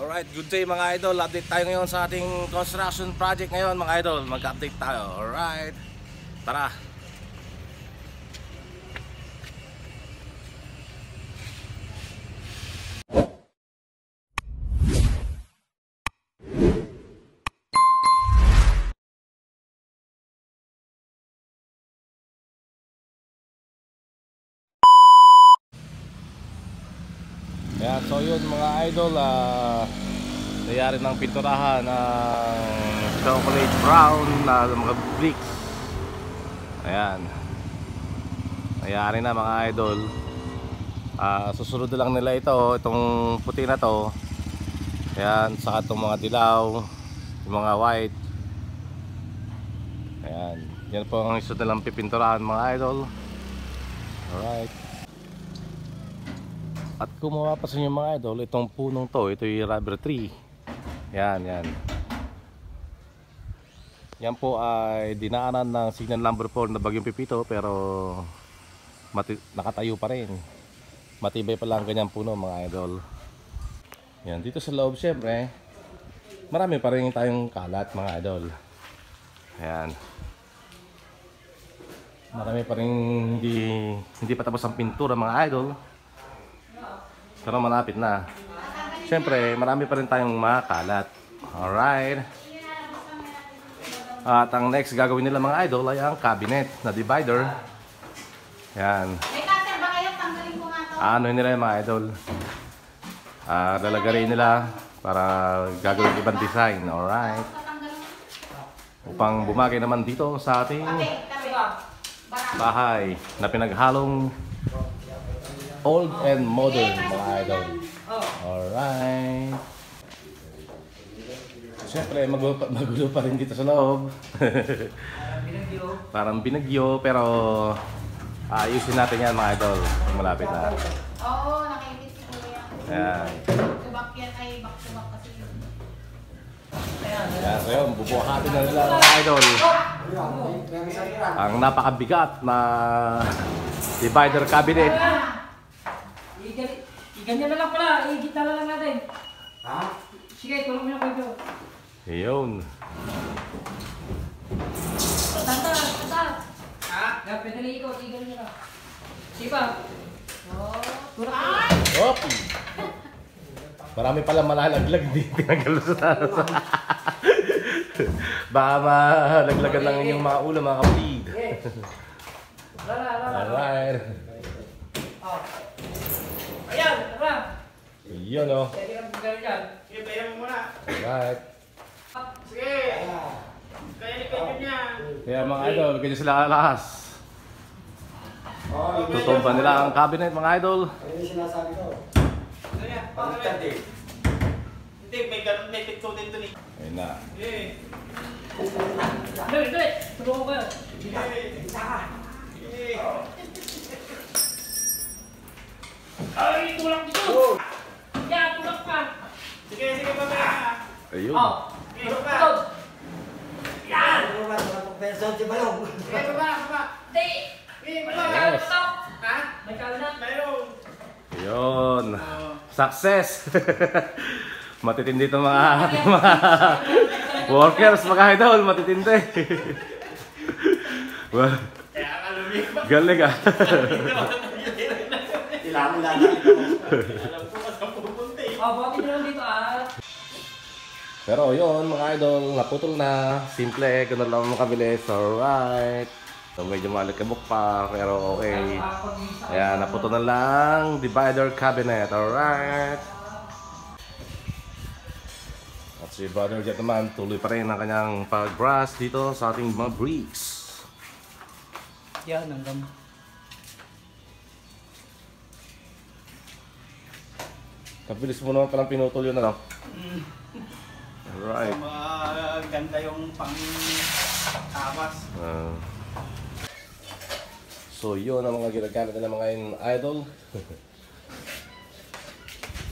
Alright, good day mga idol. Update tayo ngayon sa ating construction project ngayon mga idol. Mag-update tayo. Alright, tara. Yan, so yun mga idol, nangyari ng pinturahan ng chocolate brown na mga bricks. Ayan, nangyari na mga idol. Susunod lang nila itong puti na to. Ayan, saka itong mga dilaw, yung mga white. Ayan, yan po ang isunod nilang pipinturahan mga idol. Alright. At kung mapapasin nyo mga idol, itong punong to, ito yung rubber tree. Yan, yan. Yan po ay dinaanan ng signal number 4 na Bagyong Pipito, pero nakatayo pa rin. Matibay pa lang ganyang puno mga idol. Yan, dito sa loob syempre, marami pa rin tayong kalat mga idol. Ayan. Marami pa rin hindi pa tapos ang pintura mga idol. Pero malapit na. Siyempre, marami pa rin tayong makalat. Alright. At ang next gagawin nila mga idol ay ang cabinet na divider. Yan. Ano nila yung mga idol? Lalagarin nila para gagawin ibang design. Alright. Upang bumagay naman dito sa ating bahay na pinaghalong old and modern mga idol. Alright. Siyempre magulo pa rin dito sa loob. Parang binagyo pero ayusin natin yan mga idol. Malapit na. Oo, nakikita ko yan. Ayan. Subak yan ay back-to-back kasi yun. Ayan, so yun, bubuhatin na nila mga idol ang napakabigat na divider cabinet. Ganyan na lang pala, igita na lang natin. Ha? Sige, tulong mo na kayo. Ayun. Tata. Ha? Pedali ikaw, igan nyo na. Sige pa. Turak. Op! Marami pala malalaglag, hindi tinanggal sa taas. Baka malaglagan lang inyong mga ulo mga kapatid. Alright. Ayan, tara. Yun o. Sige, pagkari dyan. Sige, pera mo muna. Alright. Sige. Kaya ni kayo niya. Kaya mga idol, ganyan sila kalakas. Tutumba nila ang cabinet mga idol. Ano yung sinasabi ko? Hindi, may ganun, may pit coat din ito ni. Ayun na. Dali. Tulungan ko kayo. Ay, tulak dito. Yan, tulak pa. Sige, mamaya. Ayun. Tulak pa. Yan. Ano ba? Walang person si Balong. Sige, baba. Di. Yes. Ha? May kalat. Mayroon. Ayun. Success. Matitindi ito mga workers mga idol. Matitindi. Well, Kaya ka lumipat. galing ah. Kailangan lang ito. Alam ko mas ang pupunta eh. Bakit nyo lang dito Pero yun mga idol, naputol na. Simple, gano'n lang mga kabilis. Alright. So medyo malikabok pa, pero okay. Ayan, naputol na lang. Divider cabinet. Alright. At si Brother Jet naman, tuloy pa rin ang kanyang pag-brush dito sa ating mga bricks. Yan, hanggang. Kabilis mo naman palang pinutol yun, ano? Alright. Maganda yung pang-tawas. So yun ang mga ginagamit nila mga idol.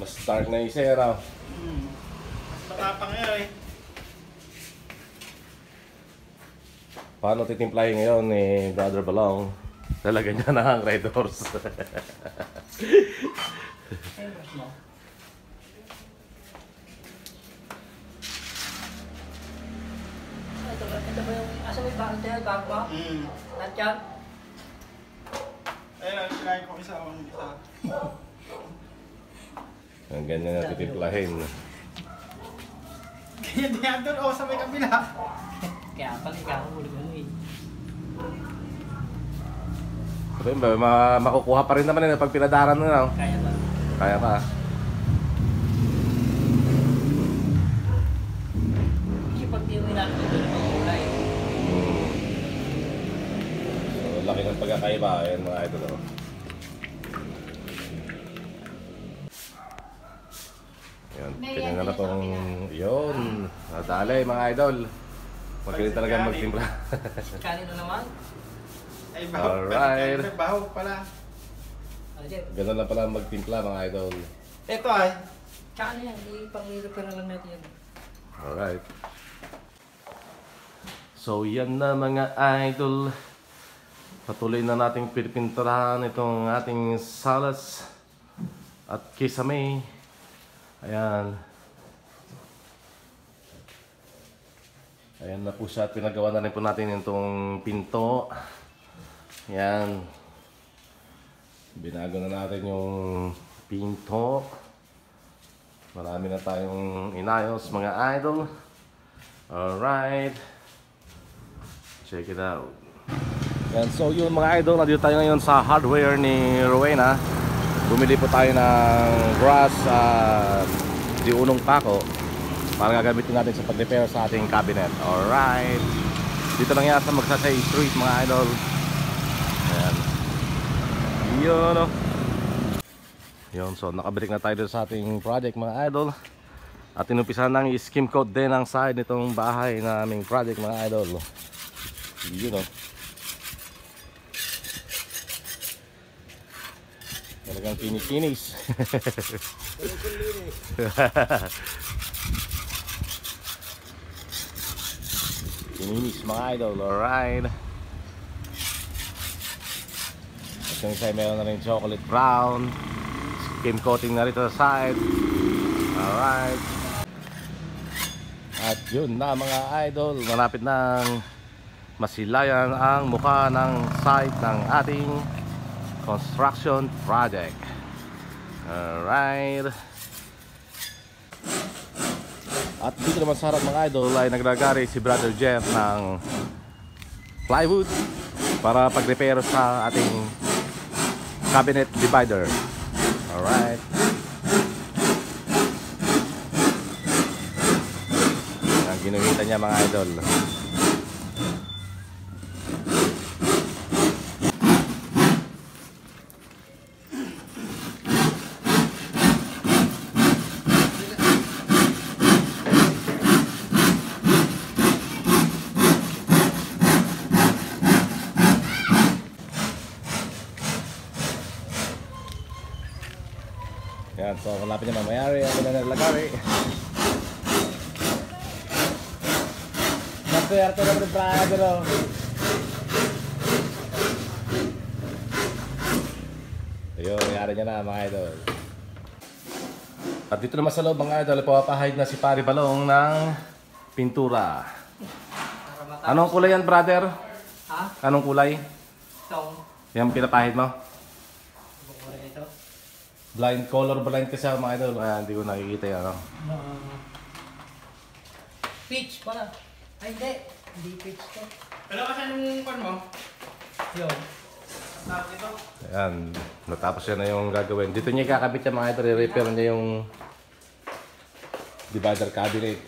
Mas dark na yung sera. Mas matapang ngayon eh. Paano titimplahin ngayon ni Brother Balong? Talaga niya na ang red horse. Ito ba yung, asa may bakit tayo, bago ba? Lahat yan? Ayun lang, kinain ko isa. Ang ganyan na titimplahin. Kaya diyan doon, o sa may kabila. Kaya pala, ikakahulog ano eh. Pero yun ba, makukuha pa rin naman yun pag pinadaran mo na. Kaya ba? Kaya pa. Kasi pag di mo inatin ito na kulay. So, laki ng pagkakaiba. Ayan mga idol. Oh. Ayan, pinangan na tong... Yun. Nadalay mga idol. Magaling talaga magtimpla. Kanin na naman. Ay, baho. Alright. May baho pala. Ano dyan? Ganun lang pala magtimpla mga idol. Ito ay. Tsaka na yan, ipang-repair na lang natin yan. Alright. So yan na mga idol. Patuloy na nating pinipinturahan itong ating salas at kisame. Ayan. Ayan na po siya at pinagawa na rin po natin itong pinto. Ayan. Binago na natin yung pinto. Marami na tayong inayos mga idol. Alright. Check it out. Yan, so yun mga idol, nandito tayo ngayon sa hardware ni Rowena. Bumili po tayo ng brass di unong pako para gagamitin natin sa pag-repair sa ating cabinet. Alright. Dito lang yan sa Magsaysay Street mga idol. Ayan. Yun o. Yun, so nakabalik na tayo sa ating project mga idol. At inumpisahan ng skim coat din ang side nitong bahay na aming project mga idol. Yun o. Talagang kinis-kinis. Kinis mga idol, alright. At yung isa meron na rin chocolate brown. Skim coating na rito sa side. Alright. At yun na mga idol, malapit nang masilayan ang mukha ng side ng ating construction project. Alright. At dito naman sa harap mga idol ay naglagari si Brother Jeff ng plywood para pag-repair sa ating cabinet divider. Alright. Ang ginamita niya mga idol. Yan, so malapit niya mamayari ang pinanalagari. Naswerte na rin brother o. Ayun, nangyari niya na mga idol. At dito naman sa loob mga idol, papahid na si Pari Balong ng pintura. Anong kulay yan brother? Ha? Anong kulay? Itong. Yan pinapahid mo? Anong kulay ito? Blind, color blind kasi ako mga idol, kaya hindi ko nakikita yan. No? Peach pala. Ay hindi. Hindi peach to. Pero kasi nung pan mo, Yun. tawag ito. Ayan, natapos yan na yung gagawin. Dito niya ikakabit yan mga idol, i-repair niya yung divider cabinet.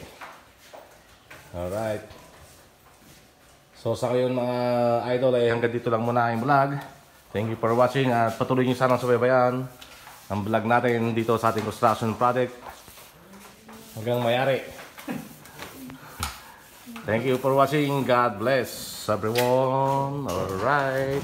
Alright. So sa ngayon mga idol ay hanggang dito lang muna ang vlog. Thank you for watching at patuloy niyo sanang subaybayan ang vlog natin dito sa ating construction project hanggang mayari. Thank you for watching. God bless everyone. Alright.